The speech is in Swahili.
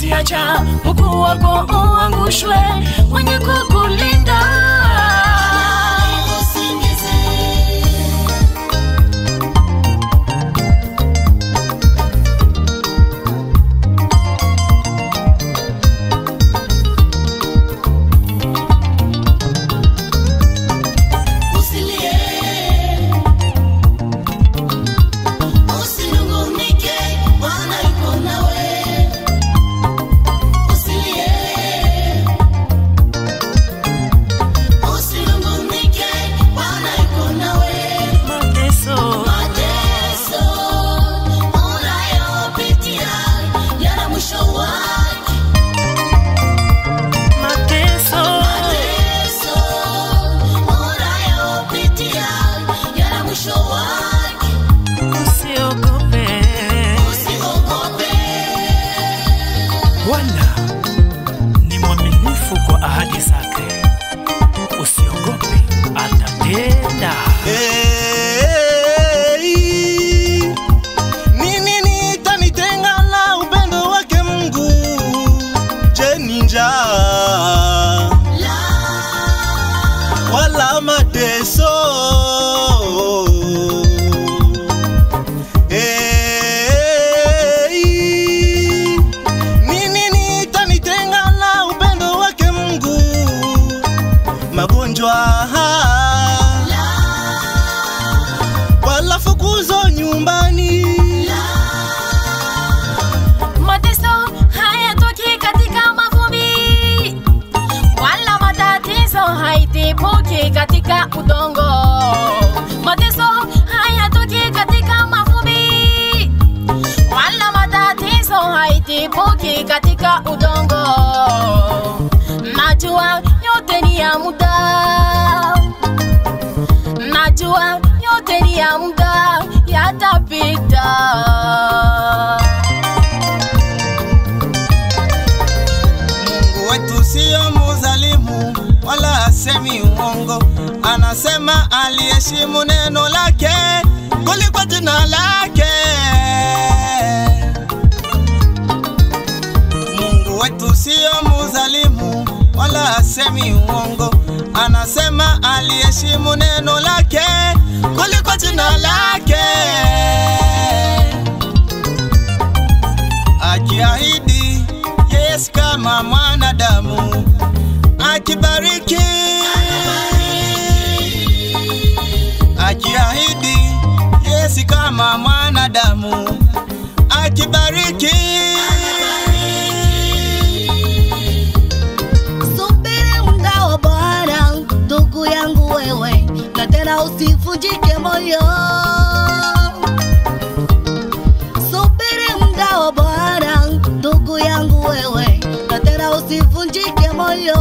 usiacha mguu wako uangushwe, mwenye kukulinda. Bwana ni mwaminifu kwa ahadi zake, usiogope, atatenda. Nini nitanitenga na upendo wake Mungu? Je, ni njaa wala mateso? Wala fukuzo nyumbani, mateso hayatoki katika mavumbi, wala matatizo haitibuki katika udongo. Mateso hayatoki katika mavumbi, wala matatizo haitibuki katika udongo. Najua yote ni ya muda, najua yote ni ya muda, yatapita. Mungu wetu sio mzalimu wala hasemi uongo, anasema aliheshimu neno lake kuliko jina lake. Mungu wetu sio mzalimu wala hasemi uongo, anasema aliheshimu neno lake kuliko jina lake. Akiahidi yes kama mwanadamu, akibariki akiahidi yes kama mwanadamu, akibariki. Ndugu yangu wewe, na tena usivunjike moyo. Subiri muda wa Bwana, ndugu yangu wewe, na tena usivunjike moyo.